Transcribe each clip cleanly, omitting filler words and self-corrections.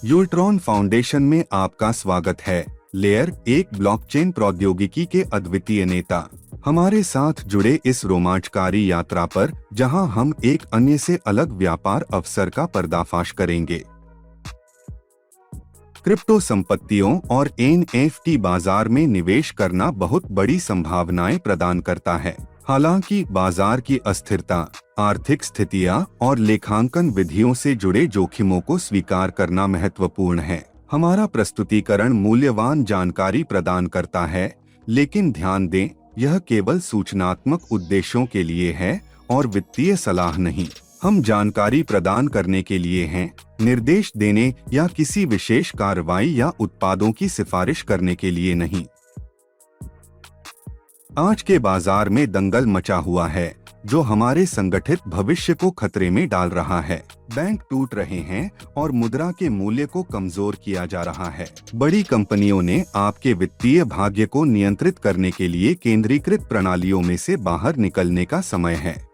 यूल्ट्रॉन foundation में आपका स्वागत है। लेयर एक ब्लॉकचेन प्रौद्योगिकी के अद्वितीय नेता हमारे साथ जुड़े इस रोमांचकारी यात्रा पर, जहां हम एक अन्य से अलग व्यापार अवसर का पर्दाफाश करेंगे। क्रिप्टो संपत्तियों और NFT बाजार में निवेश करना बहुत बड़ी संभावनाएं प्रदान करता है। हालांकि बाजार की अस्थिरता, आर्थिक स्थितियां और लेखांकन विधियों से जुड़े जोखिमों को स्वीकार करना महत्वपूर्ण है। हमारा प्रस्तुतिकरण मूल्यवान जानकारी प्रदान करता है, लेकिन ध्यान दें, यह केवल सूचनात्मक उद्देश्यों के लिए है और वित्तीय सलाह नहीं। हम जानकारी प्रदान करने के लिए हैं, निर्देश देने या किसी विशेष कार्रवाई या उत्पादों की सिफारिश करने के लिए नहीं। आज के बाजार में दंगल मचा हुआ है, जो हमारे संगठित भविष्य को खतरे में डाल रहा है। बैंक टूट रहे हैं और मुद्रा के मूल्य को कमजोर किया जा रहा है। बड़ी कंपनियों ने आपके वित्तीय भाग्य को नियंत्रित करने के लिए केंद्रीकृत प्रणालियों में से बाहर निकलने का समय है।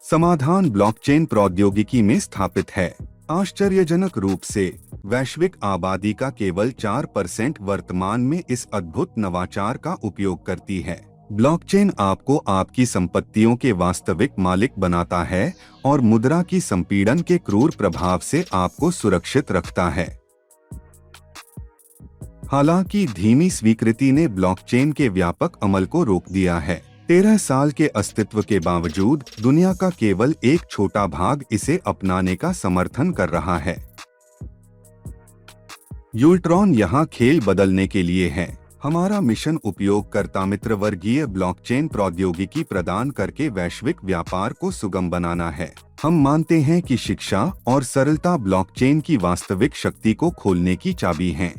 समाधान ब्लॉकचेन प्रौद्योगिकी में स्थापित है। आश्चर्यजनक रूप से वैश्विक आबादी का केवल 4% वर्तमान में इस अद्भुत नवाचार का उपयोग करती है। ब्लॉकचेन आपको आपकी संपत्तियों के वास्तविक मालिक बनाता है और मुद्रा की संपीड़न के क्रूर प्रभाव से आपको सुरक्षित रखता है। हालांकि धीमी स्वीकृति ने ब्लॉकचेन के व्यापक अमल को रोक दिया है। 13 साल के अस्तित्व के बावजूद दुनिया का केवल एक छोटा भाग इसे अपनाने का समर्थन कर रहा है। यूल्ट्रॉन यहाँ खेल बदलने के लिए है। हमारा मिशन उपयोगकर्ता मित्र वर्गीय ब्लॉकचेन प्रौद्योगिकी प्रदान करके वैश्विक व्यापार को सुगम बनाना है। हम मानते हैं कि शिक्षा और सरलता ब्लॉकचेन की वास्तविक शक्ति को खोलने की चाबी हैं।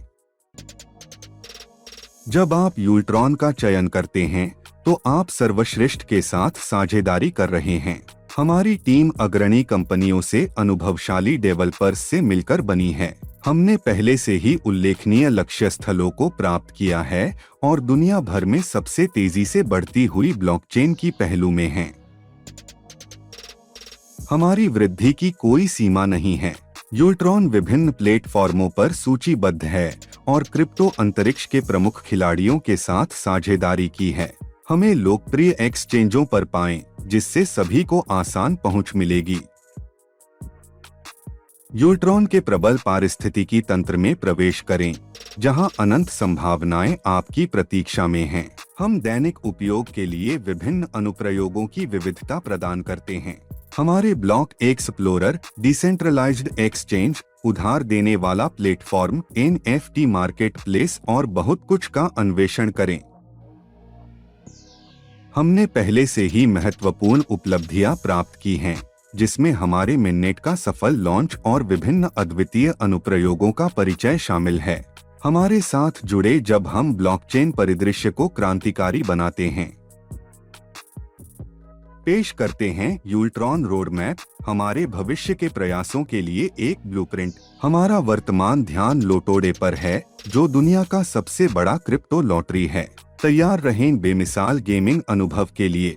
जब आप यूल्ट्रॉन का चयन करते हैं, तो आप सर्वश्रेष्ठ के साथ साझेदारी कर रहे हैं। हमारी टीम अग्रणी कंपनियों से अनुभवशाली डेवलपर्स से मिलकर बनी है। हमने पहले से ही उल्लेखनीय लक्ष्य स्थलों को प्राप्त किया है और दुनिया भर में सबसे तेजी से बढ़ती हुई ब्लॉकचेन की पहलू में हैं। हमारी वृद्धि की कोई सीमा नहीं है। यूल्ट्रॉन विभिन्न प्लेटफॉर्मों पर सूचीबद्ध है और क्रिप्टो अंतरिक्ष के प्रमुख खिलाड़ियों के साथ साझेदारी की है। हमें लोकप्रिय एक्सचेंजों पर पाएं, जिससे सभी को आसान पहुंच मिलेगी। यूल्ट्रॉन के प्रबल पारिस्थितिकी तंत्र में प्रवेश करें, जहां अनंत संभावनाएं आपकी प्रतीक्षा में हैं। हम दैनिक उपयोग के लिए विभिन्न अनुप्रयोगों की विविधता प्रदान करते हैं। हमारे ब्लॉक एक्सप्लोरर, डिसेंट्रलाइज्ड एक्सचेंज, उधार देने वाला प्लेटफॉर्म, NFT मार्केट प्लेस और बहुत कुछ का अन्वेषण करें। हमने पहले से ही महत्वपूर्ण उपलब्धियां प्राप्त की हैं, जिसमें हमारे मिननेट का सफल लॉन्च और विभिन्न अद्वितीय अनुप्रयोगों का परिचय शामिल है। हमारे साथ जुड़े जब हम ब्लॉकचेन परिदृश्य को क्रांतिकारी बनाते हैं। पेश करते हैं यूल्ट्रॉन रोडमैप, हमारे भविष्य के प्रयासों के लिए एक ब्लूप्रिंट। हमारा वर्तमान ध्यान लोटोडे पर है, जो दुनिया का सबसे बड़ा क्रिप्टो लॉटरी है। तैयार रहें बेमिसाल गेमिंग अनुभव के लिए।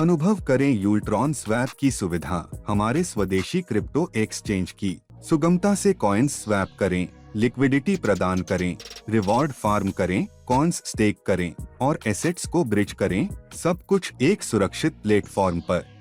अनुभव करें यूल्ट्रॉन स्वैप की सुविधा, हमारे स्वदेशी क्रिप्टो एक्सचेंज की। सुगमता से कॉइन्स स्वैप करें, लिक्विडिटी प्रदान करें, रिवॉर्ड फार्म करें, कॉइन्स स्टेक करें और एसेट्स को ब्रिज करें, सब कुछ एक सुरक्षित प्लेटफॉर्म पर।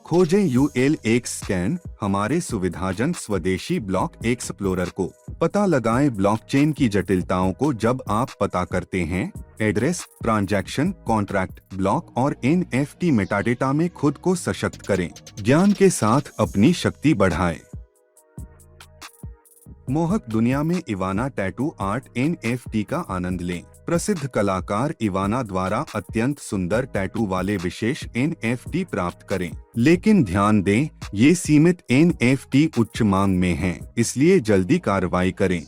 खोजें ULX स्कैन, हमारे सुविधाजनक स्वदेशी ब्लॉक एक्सप्लोरर को। पता लगाएं ब्लॉकचेन की जटिलताओं को जब आप पता करते हैं। एड्रेस, ट्रांजैक्शन, कॉन्ट्रैक्ट, ब्लॉक और NFT मेटाडेटा में खुद को सशक्त करें। ज्ञान के साथ अपनी शक्ति बढ़ाएं। मोहक दुनिया में इवाना टैटू आर्ट NFT का आनंद लें। प्रसिद्ध कलाकार इवाना द्वारा अत्यंत सुंदर टैटू वाले विशेष NFT प्राप्त करें। लेकिन ध्यान दें, ये सीमित NFT उच्च मांग में हैं, इसलिए जल्दी कार्रवाई करें।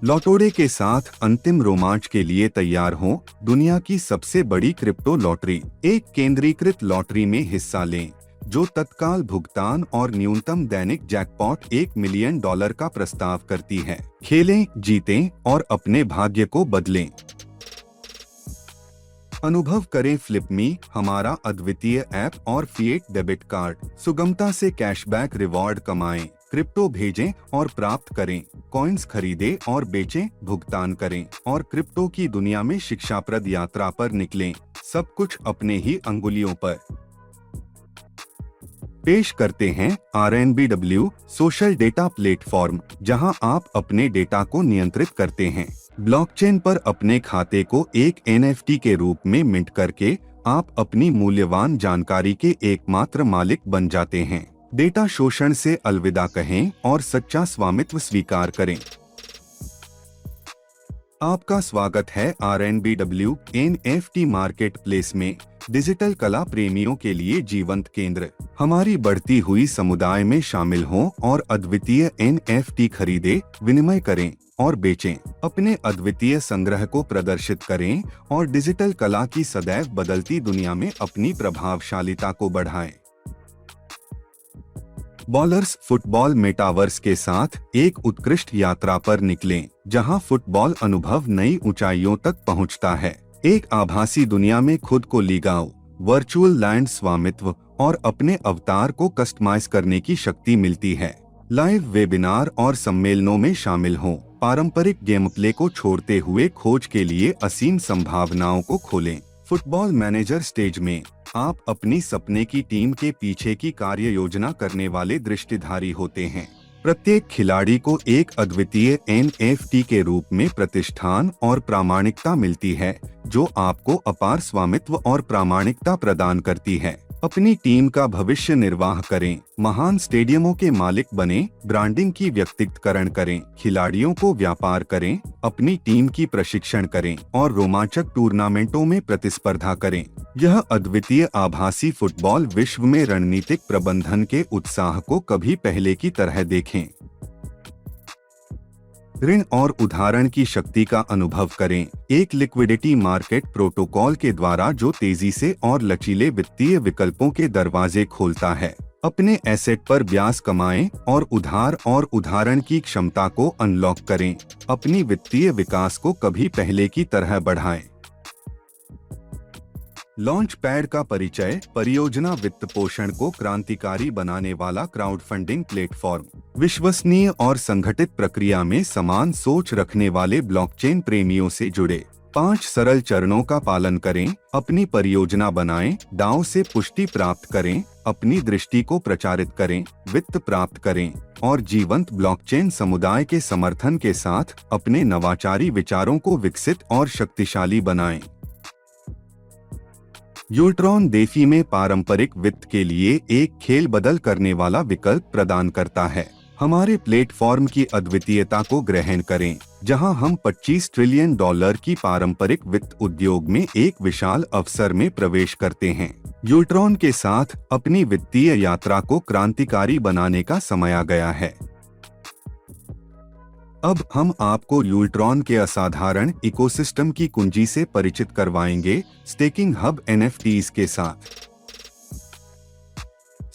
लॉटोडे के साथ अंतिम रोमांच के लिए तैयार हों। दुनिया की सबसे बड़ी क्रिप्टो लॉटरी, एक केंद्रीकृत लॉटरी में हिस्सा लें, जो तत्काल भुगतान और न्यूनतम दैनिक जैकपॉट $1 मिलियन का प्रस्ताव करती है। खेलें, जीतें और अपने भाग्य को बदलें। अनुभव करें फ्लिपमी, हमारा अद्वितीय ऐप और फिएट डेबिट कार्ड। सुगमता से कैशबैक रिवॉर्ड कमाएं, क्रिप्टो भेजें और प्राप्त करें, कॉइन्स खरीदें और बेचें, भुगतान करें और क्रिप्टो की दुनिया में शिक्षाप्रद यात्रा पर निकलें। सब कुछ अपने ही अंगुलियों पर। पेश करते हैं RNBW सोशल डेटा प्लेटफॉर्म, जहां आप अपने डेटा को नियंत्रित करते हैं। ब्लॉकचेन पर अपने खाते को एक NFT के रूप में मिंट करके आप अपनी मूल्यवान जानकारी के एकमात्र मालिक बन जाते हैं। डेटा शोषण से अलविदा कहें और सच्चा स्वामित्व स्वीकार करें। आपका स्वागत है RNBW NFT मार्केट प्लेस में, डिजिटल कला प्रेमियों के लिए जीवंत केंद्र। हमारी बढ़ती हुई समुदाय में शामिल हों और अद्वितीय NFT खरीदें, विनिमय करें और बेचें। अपने अद्वितीय संग्रह को प्रदर्शित करें और डिजिटल कला की सदैव बदलती दुनिया में अपनी प्रभावशालिता को बढ़ाएं। बॉलर्स फुटबॉल मेटावर्स के साथ एक उत्कृष्ट यात्रा पर निकलें, जहां फुटबॉल अनुभव नई ऊंचाइयों तक पहुंचता है। एक आभासी दुनिया में खुद को लिगाओ, वर्चुअल लैंड स्वामित्व और अपने अवतार को कस्टमाइज करने की शक्ति मिलती है। लाइव वेबिनार और सम्मेलनों में शामिल हों, पारंपरिक गेम प्ले को छोड़ते हुए खोज के लिए असीम संभावनाओं को खोलें। फुटबॉल मैनेजर स्टेज में आप अपनी सपने की टीम के पीछे की कार्य योजना करने वाले दृष्टिधारी होते हैं। प्रत्येक खिलाड़ी को एक अद्वितीय NFT के रूप में प्रतिष्ठान और प्रामाणिकता मिलती है, जो आपको अपार स्वामित्व और प्रामाणिकता प्रदान करती है। अपनी टीम का भविष्य निर्वाह करें, महान स्टेडियमों के मालिक बनें, ब्रांडिंग की व्यक्तित्वकरण करें, खिलाड़ियों को व्यापार करें, अपनी टीम की प्रशिक्षण करें और रोमांचक टूर्नामेंटों में प्रतिस्पर्धा करें। यह अद्वितीय आभासी फुटबॉल विश्व में रणनीतिक प्रबंधन के उत्साह को कभी पहले की तरह देखें। ऋण और उदाहरण की शक्ति का अनुभव करें, एक लिक्विडिटी मार्केट प्रोटोकॉल के द्वारा जो तेजी से और लचीले वित्तीय विकल्पों के दरवाजे खोलता है। अपने एसेट पर ब्याज कमाएं और उधार और उदाहरण की क्षमता को अनलॉक करें। अपनी वित्तीय विकास को कभी पहले की तरह बढ़ाएं। लॉन्च पैड का परिचय, परियोजना वित्त पोषण को क्रांतिकारी बनाने वाला क्राउड फंडिंग प्लेटफॉर्म। विश्वसनीय और संगठित प्रक्रिया में समान सोच रखने वाले ब्लॉकचेन प्रेमियों से जुड़े 5 सरल चरणों का पालन करें। अपनी परियोजना बनाएं, दांव से पुष्टि प्राप्त करें, अपनी दृष्टि को प्रचारित करें, वित्त प्राप्त करें और जीवंत ब्लॉकचेन समुदाय के समर्थन के साथ अपने नवाचारी विचारों को विकसित और शक्तिशाली बनाएं। यूल्ट्रॉन देफी में पारंपरिक वित्त के लिए एक खेल बदल करने वाला विकल्प प्रदान करता है। हमारे प्लेटफॉर्म की अद्वितीयता को ग्रहण करें, जहां हम $25 ट्रिलियन की पारंपरिक वित्त उद्योग में एक विशाल अवसर में प्रवेश करते हैं। यूल्ट्रॉन के साथ अपनी वित्तीय यात्रा को क्रांतिकारी बनाने का समय आ गया है। अब हम आपको यूल्ट्रॉन के असाधारण इकोसिस्टम की कुंजी से परिचित करवाएंगे, स्टेकिंग हब NFTs के साथ।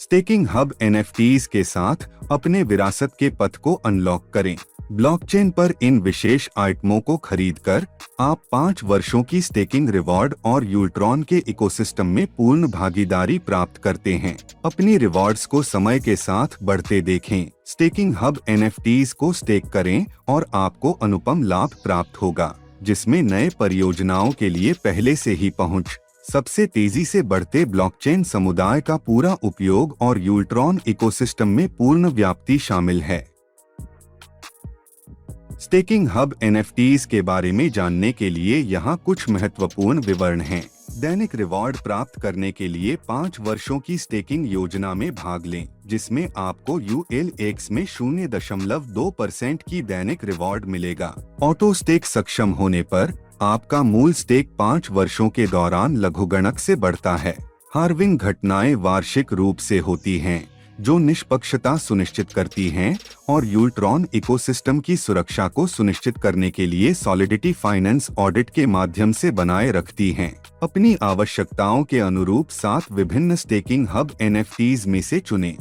स्टेकिंग हब NFTs के साथ अपने विरासत के पथ को अनलॉक करें। ब्लॉकचेन पर इन विशेष आइटमों को खरीदकर आप 5 वर्षों की स्टेकिंग रिवॉर्ड और यूल्ट्रॉन के इकोसिस्टम में पूर्ण भागीदारी प्राप्त करते हैं। अपनी रिवॉर्ड्स को समय के साथ बढ़ते देखें। स्टेकिंग हब NFTs को स्टेक करें और आपको अनुपम लाभ प्राप्त होगा, जिसमें नए परियोजनाओं के लिए पहले से ही पहुंच, सबसे तेजी से बढ़ते ब्लॉकचेन समुदाय का पूरा उपयोग और यूल्ट्रॉन इकोसिस्टम में पूर्ण व्याप्ति शामिल है। स्टेकिंग हब NFTs के बारे में जानने के लिए यहाँ कुछ महत्वपूर्ण विवरण हैं। दैनिक रिवॉर्ड प्राप्त करने के लिए 5 वर्षों की स्टेकिंग योजना में भाग लें, जिसमें आपको ULX में 0.2% की दैनिक रिवॉर्ड मिलेगा। ऑटो स्टेक सक्षम होने पर आपका मूल स्टेक 5 वर्षों के दौरान लघुगणक से बढ़ता है। हार्विंग घटनाएं वार्षिक रूप से होती हैं, जो निष्पक्षता सुनिश्चित करती हैं और यूल्ट्रॉन इकोसिस्टम की सुरक्षा को सुनिश्चित करने के लिए सॉलिडिटी फाइनेंस ऑडिट के माध्यम से बनाए रखती हैं। अपनी आवश्यकताओं के अनुरूप 7 विभिन्न स्टेकिंग हब NFTs में से चुनें।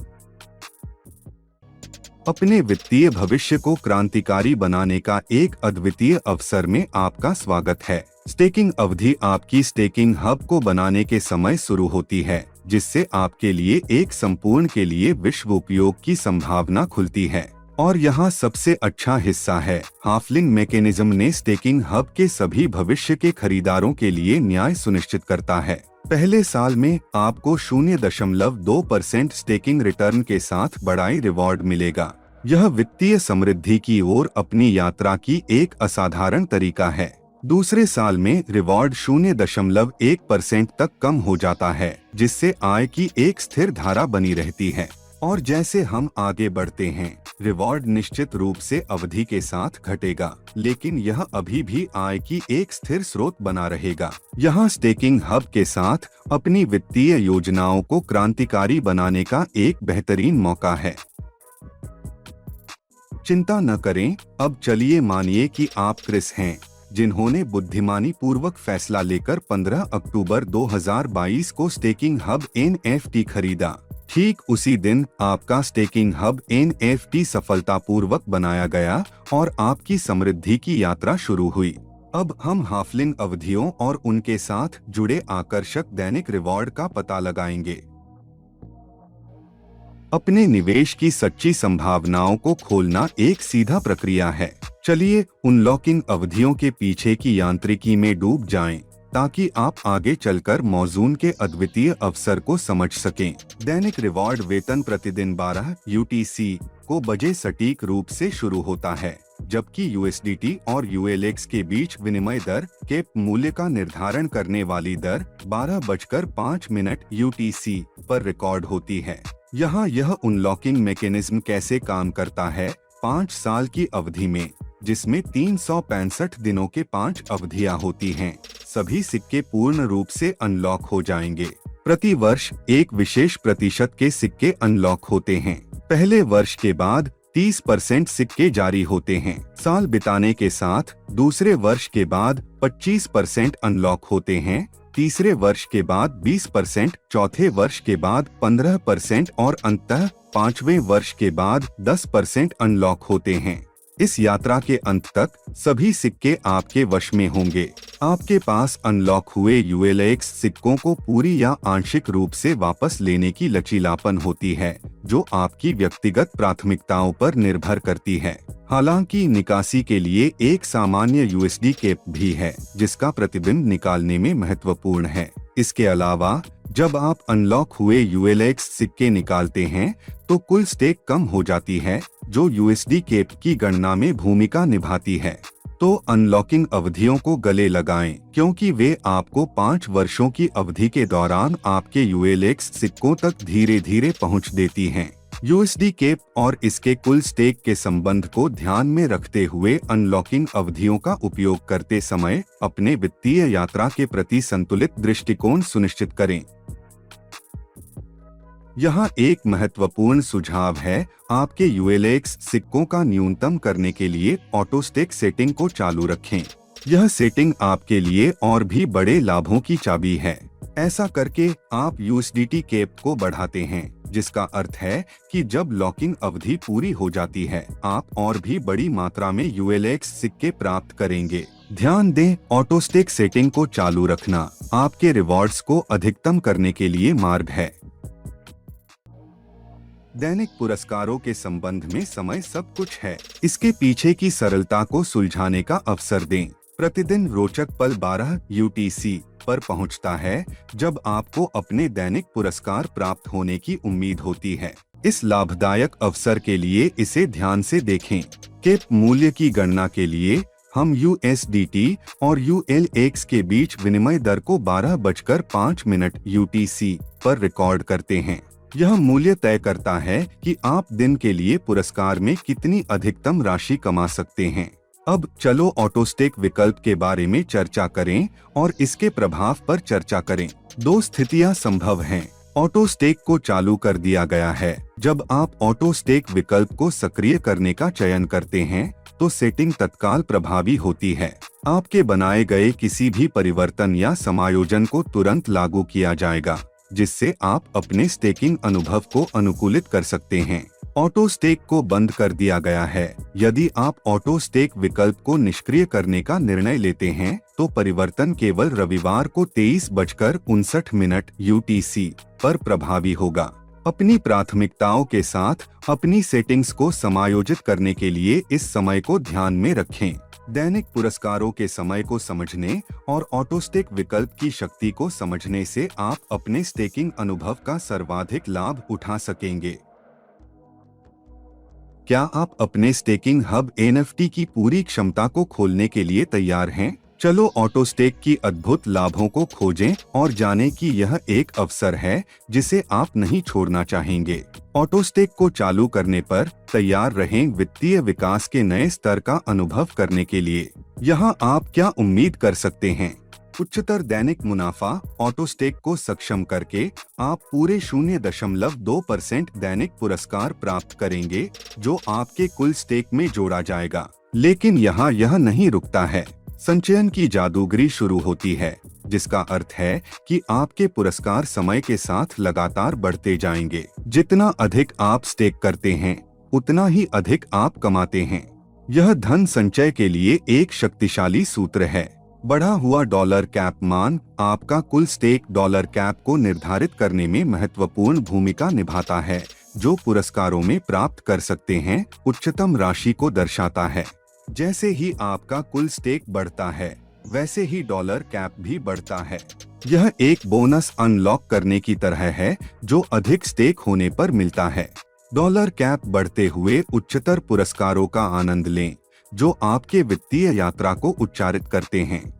अपने वित्तीय भविष्य को क्रांतिकारी बनाने का एक अद्वितीय अवसर में आपका स्वागत है। स्टेकिंग अवधि आपकी स्टेकिंग हब को बनाने के समय शुरू होती है, जिससे आपके लिए एक संपूर्ण के लिए विश्व उपयोग की संभावना खुलती है। और यहाँ सबसे अच्छा हिस्सा है, हाफलिंग मैकेनिज्म ने स्टेकिंग हब के सभी भविष्य के खरीदारों के लिए न्याय सुनिश्चित करता है। पहले साल में आपको 0.2% स्टेकिंग रिटर्न के साथ बड़ाई रिवॉर्ड मिलेगा। यह वित्तीय समृद्धि की ओर अपनी यात्रा की एक असाधारण तरीका है। दूसरे साल में रिवॉर्ड 0.1% तक कम हो जाता है, जिससे आय की एक स्थिर धारा बनी रहती है। और जैसे हम आगे बढ़ते हैं, रिवॉर्ड निश्चित रूप से अवधि के साथ घटेगा, लेकिन यह अभी भी आय की एक स्थिर स्रोत बना रहेगा। यहाँ स्टेकिंग हब के साथ अपनी वित्तीय योजनाओं को क्रांतिकारी बनाने का एक बेहतरीन मौका है। चिंता न करें, अब चलिए मानिए कि आप क्रिस हैं, जिन्होंने बुद्धिमानी पूर्वक फैसला लेकर 15 अक्टूबर 2022 को स्टेकिंग हब NFT खरीदा। ठीक उसी दिन आपका स्टेकिंग हब NFT सफलतापूर्वक बनाया गया और आपकी समृद्धि की यात्रा शुरू हुई। अब हम हाफलिंग अवधियों और उनके साथ जुड़े आकर्षक दैनिक रिवॉर्ड का पता लगाएंगे। अपने निवेश की सच्ची संभावनाओं को खोलना एक सीधा प्रक्रिया है। चलिए उन लॉकिंग अवधियों के पीछे की यांत्रिकी में डूब जाएं, ताकि आप आगे चलकर मौजून के अद्वितीय अवसर को समझ सकें। दैनिक रिवॉर्ड वेतन प्रतिदिन 12 UTC को बजे सटीक रूप से शुरू होता है, जबकि USDT और ULX के बीच विनिमय दर के मूल्य का निर्धारण करने वाली दर 12:05 UTC पर रिकॉर्ड होती है। यहाँ यह अनलॉकिंग मैकेनिज्म कैसे काम करता है। 5 साल की अवधि में, जिसमें 365 दिनों के 5 अवधियां होती हैं, सभी सिक्के पूर्ण रूप से अनलॉक हो जाएंगे। प्रति वर्ष एक विशेष प्रतिशत के सिक्के अनलॉक होते हैं। पहले वर्ष के बाद 30% सिक्के जारी होते हैं। साल बिताने के साथ दूसरे वर्ष के बाद 25% अनलॉक होते हैं, तीसरे वर्ष के बाद 20%, चौथे वर्ष के बाद 15% और अंततः 5वें वर्ष के बाद 10% अनलॉक होते हैं। इस यात्रा के अंत तक सभी सिक्के आपके वश में होंगे। आपके पास अनलॉक हुए ULX सिक्कों को पूरी या आंशिक रूप से वापस लेने की लचीलापन होती है, जो आपकी व्यक्तिगत प्राथमिकताओं पर निर्भर करती है। हालांकि निकासी के लिए एक सामान्य USD कैप भी है, जिसका प्रतिबिंब निकालने में महत्वपूर्ण है। इसके अलावा जब आप अनलॉक हुए ULX सिक्के निकालते हैं, तो कुल स्टेक कम हो जाती है, जो USD कैप की गणना में भूमिका निभाती है। तो अनलॉकिंग अवधियों को गले लगाएं, क्योंकि वे आपको 5 वर्षों की अवधि के दौरान आपके ULX सिक्कों तक धीरे धीरे पहुंच देती हैं। USD कैप और इसके कुल स्टेक के संबंध को ध्यान में रखते हुए अनलॉकिंग अवधियों का उपयोग करते समय अपने वित्तीय यात्रा के प्रति संतुलित दृष्टिकोण सुनिश्चित करें। यहाँ एक महत्वपूर्ण सुझाव है, आपके ULX सिक्कों का न्यूनतम करने के लिए ऑटो स्टेक सेटिंग को चालू रखें। यह सेटिंग आपके लिए और भी बड़े लाभों की चाबी है। ऐसा करके आप USDT कैप को बढ़ाते हैं, जिसका अर्थ है कि जब लॉकिंग अवधि पूरी हो जाती है, आप और भी बड़ी मात्रा में ULX सिक्के प्राप्त करेंगे। ध्यान दें, ऑटो स्टेक सेटिंग को चालू रखना आपके रिवॉर्ड्स को अधिकतम करने के लिए मार्ग है। दैनिक पुरस्कारों के संबंध में समय सब कुछ है। इसके पीछे की सरलता को सुलझाने का अवसर दें। प्रतिदिन रोचक पल 12 UTC पर पहुंचता है, जब आपको अपने दैनिक पुरस्कार प्राप्त होने की उम्मीद होती है। इस लाभदायक अवसर के लिए इसे ध्यान से देखें। कैप मूल्य की गणना के लिए हम USDT और ULX के बीच विनिमय दर को 12:05 UTC पर रिकॉर्ड करते हैं। यह मूल्य तय करता है कि आप दिन के लिए पुरस्कार में कितनी अधिकतम राशि कमा सकते हैं। अब चलो ऑटो स्टेक विकल्प के बारे में चर्चा करें और इसके प्रभाव पर चर्चा करें। 2 स्थितियां संभव हैं। ऑटो स्टेक को चालू कर दिया गया है। जब आप ऑटो स्टेक विकल्प को सक्रिय करने का चयन करते हैं, तो सेटिंग तत्काल प्रभावी होती है। आपके बनाए गए किसी भी परिवर्तन या समायोजन को तुरंत लागू किया जाएगा, जिससे आप अपने स्टेकिंग अनुभव को अनुकूलित कर सकते हैं। ऑटो स्टेक को बंद कर दिया गया है। यदि आप ऑटो स्टेक विकल्प को निष्क्रिय करने का निर्णय लेते हैं तो परिवर्तन केवल रविवार को 23:59 UTC पर प्रभावी होगा। अपनी प्राथमिकताओं के साथ अपनी सेटिंग्स को समायोजित करने के लिए इस समय को ध्यान में रखें। दैनिक पुरस्कारों के समय को समझने और ऑटो स्टेक विकल्प की शक्ति को समझने से आप अपने स्टेकिंग अनुभव का सर्वाधिक लाभ उठा सकेंगे। क्या आप अपने स्टेकिंग हब NFT की पूरी क्षमता को खोलने के लिए तैयार हैं? चलो ऑटो स्टेक की अद्भुत लाभों को खोजें और जानें कि यह एक अवसर है जिसे आप नहीं छोड़ना चाहेंगे। ऑटो स्टेक को चालू करने पर तैयार रहें वित्तीय विकास के नए स्तर का अनुभव करने के लिए। यहाँ आप क्या उम्मीद कर सकते हैं? उच्चतर दैनिक मुनाफा। ऑटो स्टेक को सक्षम करके आप पूरे 0.2% दैनिक पुरस्कार प्राप्त करेंगे जो आपके कुल स्टेक में जोड़ा जाएगा। लेकिन यहाँ यह नहीं रुकता है। संचयन की जादूगरी शुरू होती है, जिसका अर्थ है कि आपके पुरस्कार समय के साथ लगातार बढ़ते जाएंगे। जितना अधिक आप स्टेक करते हैं उतना ही अधिक आप कमाते हैं। यह धन संचय के लिए एक शक्तिशाली सूत्र है। बढ़ा हुआ डॉलर कैप मान आपका कुल स्टेक डॉलर कैप को निर्धारित करने में महत्वपूर्ण भूमिका निभाता है, जो पुरस्कारों में प्राप्त कर सकते हैं उच्चतम राशि को दर्शाता है। जैसे ही आपका कुल स्टेक बढ़ता है वैसे ही डॉलर कैप भी बढ़ता है। यह एक बोनस अनलॉक करने की तरह है जो अधिक स्टेक होने पर मिलता है। डॉलर कैप बढ़ते हुए उच्चतर पुरस्कारों का आनंद लें जो आपके वित्तीय यात्रा को उच्चारित करते हैं।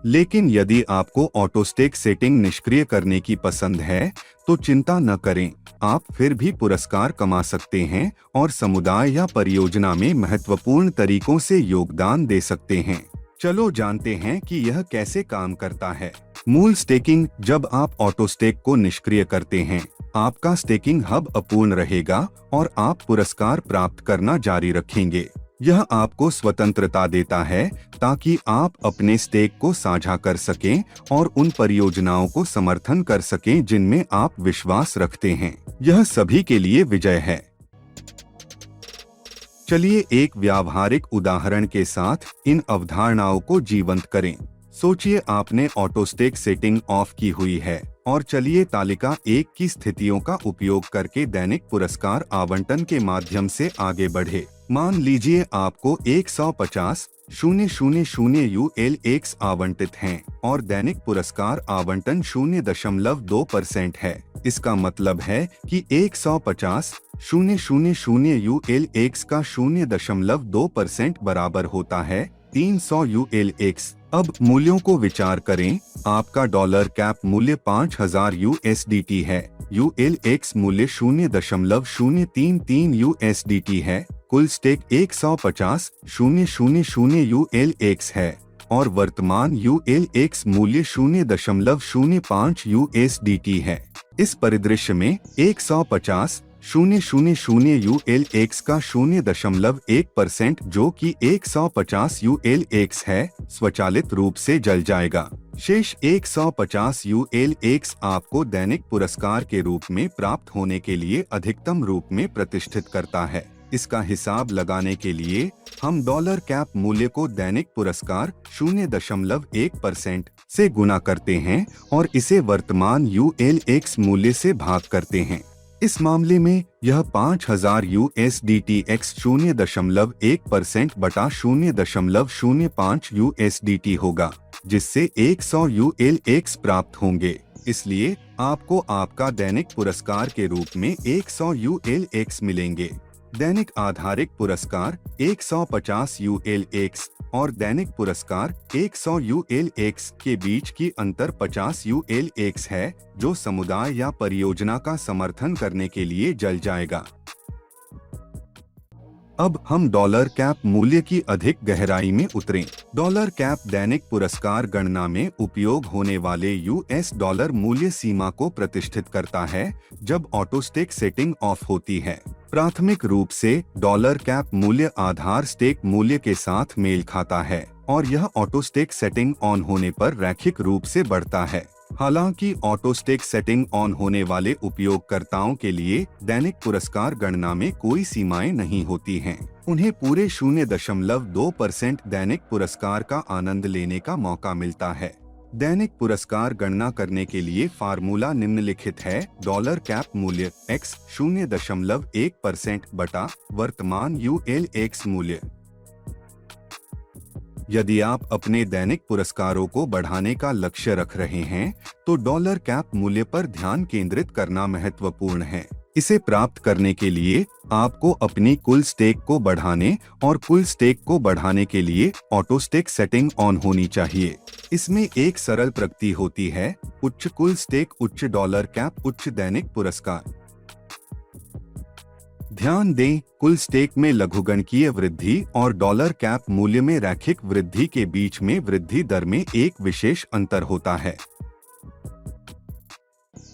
लेकिन यदि आपको ऑटो स्टेक सेटिंग निष्क्रिय करने की पसंद है तो चिंता न करें, आप फिर भी पुरस्कार कमा सकते हैं और समुदाय या परियोजना में महत्वपूर्ण तरीकों से योगदान दे सकते हैं। चलो जानते हैं कि यह कैसे काम करता है। मूल स्टेकिंग। जब आप ऑटो स्टेक को निष्क्रिय करते हैं आपका स्टेकिंग हब अपूर्ण रहेगा और आप पुरस्कार प्राप्त करना जारी रखेंगे। यह आपको स्वतंत्रता देता है ताकि आप अपने स्टेक को साझा कर सकें और उन परियोजनाओं को समर्थन कर सकें जिनमें आप विश्वास रखते हैं। यह सभी के लिए विजय है। चलिए एक व्यावहारिक उदाहरण के साथ इन अवधारणाओं को जीवंत करें। सोचिए आपने ऑटो स्टेक सेटिंग ऑफ की हुई है और चलिए तालिका 1 की स्थितियों का उपयोग करके दैनिक पुरस्कार आवंटन के माध्यम से आगे बढ़े। मान लीजिए आपको 150,000 ULX आवंटित हैं और दैनिक पुरस्कार आवंटन 0.2% है। इसका मतलब है कि 150,000 ULX का 0.2% बराबर होता है 300 ULX। अब मूल्यों को विचार करें। आपका डॉलर कैप मूल्य 5000 USDT है। ULX मूल्य 0.033 USDT है। कुल स्टेक 150,000 ULX है और वर्तमान ULX मूल्य 0.05 USDT है। इस परिदृश्य में 150,000 ULX का 0.1% जो कि 150 ULX है स्वचालित रूप से जल जाएगा। शेष 150 ULX आपको दैनिक पुरस्कार के रूप में प्राप्त होने के लिए अधिकतम रूप में प्रतिष्ठित करता है। इसका हिसाब लगाने के लिए हम डॉलर कैप मूल्य को दैनिक पुरस्कार 0.1% से गुना करते हैं और इसे वर्तमान ULX मूल्य से भाग करते हैं। इस मामले में यह 5000 USDT x 0.1% बटा 0.05 USDT होगा, जिससे 100 ULX प्राप्त होंगे। इसलिए आपको आपका दैनिक पुरस्कार के रूप में 100 ULX मिलेंगे। दैनिक आधारिक पुरस्कार 150 ULX और दैनिक पुरस्कार 100 ULX के बीच की अंतर 50 ULX है, जो समुदाय या परियोजना का समर्थन करने के लिए जल जाएगा। अब हम डॉलर कैप मूल्य की अधिक गहराई में उतरें। डॉलर कैप दैनिक पुरस्कार गणना में उपयोग होने वाले US डॉलर मूल्य सीमा को प्रतिष्ठित करता है जब ऑटो स्टेक सेटिंग ऑफ होती है। प्राथमिक रूप से डॉलर कैप मूल्य आधार स्टेक मूल्य के साथ मेल खाता है और यह ऑटो स्टेक सेटिंग ऑन होने पर रैखिक रूप से बढ़ता है। हालांकि ऑटो स्टेक सेटिंग ऑन होने वाले उपयोगकर्ताओं के लिए दैनिक पुरस्कार गणना में कोई सीमाएं नहीं होती हैं। उन्हें पूरे 0.2% दैनिक पुरस्कार का आनंद लेने का मौका मिलता है। दैनिक पुरस्कार गणना करने के लिए फार्मूला निम्नलिखित है। डॉलर कैप मूल्य x 0.1% बटा वर्तमान ULX मूल्य। यदि आप अपने दैनिक पुरस्कारों को बढ़ाने का लक्ष्य रख रहे हैं, तो डॉलर कैप मूल्य पर ध्यान केंद्रित करना महत्वपूर्ण है। इसे प्राप्त करने के लिए आपको अपनी कुल स्टेक को बढ़ाने और कुल स्टेक को बढ़ाने के लिए ऑटो स्टेक सेटिंग ऑन होनी चाहिए। इसमें एक सरल प्रगति होती है: उच्च कुल स्टेक, उच्च डॉलर कैप, उच्च दैनिक पुरस्कार। ध्यान दें, कुल स्टेक में लघुगणकीय वृद्धि और डॉलर कैप मूल्य में रैखिक वृद्धि के बीच में वृद्धि दर में एक विशेष अंतर होता है।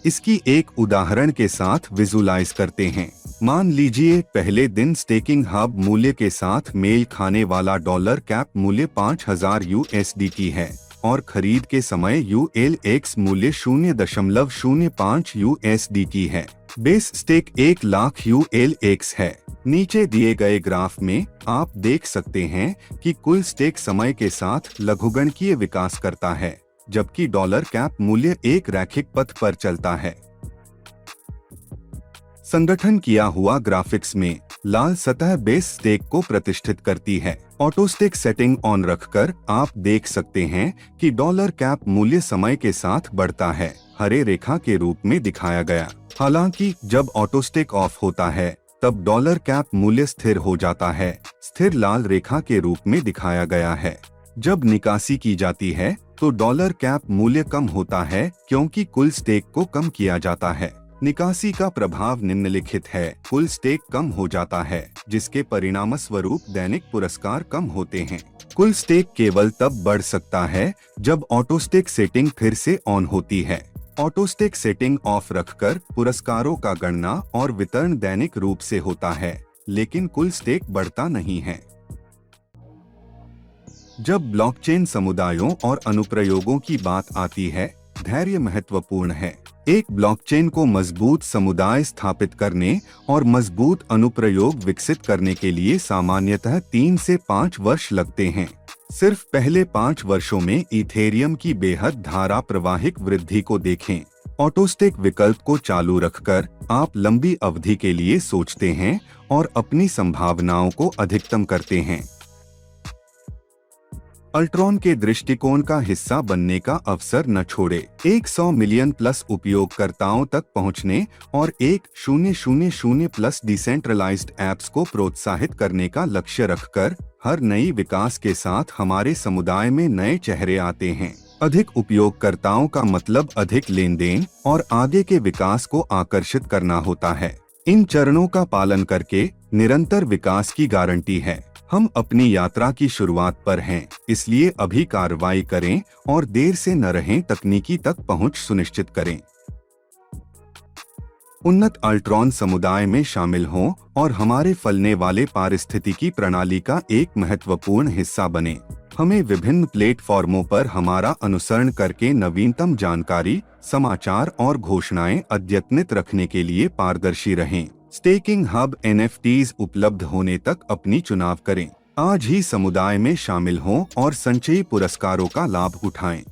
इसकी एक उदाहरण के साथ विजुलाइज करते हैं। मान लीजिए पहले दिन स्टेकिंग हब मूल्य के साथ मेल खाने वाला डॉलर कैप मूल्य 5000 USDT है और खरीद के समय ULX मूल्य 0.05 USDT है। बेस स्टेक 1 लाख ULX है। नीचे दिए गए ग्राफ में आप देख सकते हैं कि कुल स्टेक समय के साथ लघुगणकीय विकास करता है, जबकि डॉलर कैप मूल्य एक रैखिक पथ पर चलता है। संगठन किया हुआ ग्राफिक्स में लाल सतह बेस स्टेक को प्रतिष्ठित करती है। ऑटो स्टेक सेटिंग ऑन रखकर आप देख सकते हैं कि डॉलर कैप मूल्य समय के साथ बढ़ता है, हरे रेखा के रूप में दिखाया गया। हालांकि जब ऑटो स्टेक ऑफ होता है, तब डॉलर कैप मूल्य स्थिर हो जाता है, स्थिर लाल रेखा के रूप में दिखाया गया है। जब निकासी की जाती है तो डॉलर कैप मूल्य कम होता है, क्योंकि कुल स्टेक को कम किया जाता है। निकासी का प्रभाव निम्नलिखित है: कुल स्टेक कम हो जाता है, जिसके परिणामस्वरूप दैनिक पुरस्कार कम होते हैं। कुल स्टेक केवल तब बढ़ सकता है जब ऑटो स्टेक सेटिंग फिर से ऑन होती है। ऑटो स्टेक सेटिंग ऑफ रखकर पुरस्कारों का गणना और वितरण दैनिक रूप से होता है, लेकिन कुल स्टेक बढ़ता नहीं है। जब ब्लॉकचेन समुदायों और अनुप्रयोगों की बात आती है, धैर्य महत्वपूर्ण है। एक ब्लॉकचेन को मजबूत समुदाय स्थापित करने और मजबूत अनुप्रयोग विकसित करने के लिए सामान्यतः 3 से 5 वर्ष लगते हैं। सिर्फ पहले 5 वर्षों में इथेरियम की बेहद धारा प्रवाहिक वृद्धि को देखें। ऑटो स्टेक विकल्प को चालू रखकर आप लंबी अवधि के लिए सोचते हैं और अपनी संभावनाओं को अधिकतम करते हैं। अल्ट्रॉन के दृष्टिकोण का हिस्सा बनने का अवसर न छोड़े। 100 मिलियन प्लस उपयोगकर्ताओं तक पहुंचने और 100 प्लस डिसेंट्रलाइज्ड ऐप्स को प्रोत्साहित करने का लक्ष्य रखकर हर नई विकास के साथ हमारे समुदाय में नए चेहरे आते हैं। अधिक उपयोगकर्ताओं का मतलब अधिक लेन देन और आगे के विकास को आकर्षित करना होता है। इन चरणों का पालन करके निरंतर विकास की गारंटी है। हम अपनी यात्रा की शुरुआत पर हैं, इसलिए अभी कार्रवाई करें और देर से न रहें, तकनीकी तक पहुंच सुनिश्चित करें। उन्नत अल्ट्रॉन समुदाय में शामिल हों और हमारे फलने वाले पारिस्थितिकी प्रणाली का एक महत्वपूर्ण हिस्सा बने। हमें विभिन्न प्लेटफॉर्मों पर हमारा अनुसरण करके नवीनतम जानकारी, समाचार और घोषणाएं अद्यतनित रखने के लिए पारदर्शी रहें। स्टेकिंग हब NFTs उपलब्ध होने तक अपनी चुनाव करें। आज ही समुदाय में शामिल हों और संचयी पुरस्कारों का लाभ उठाएं।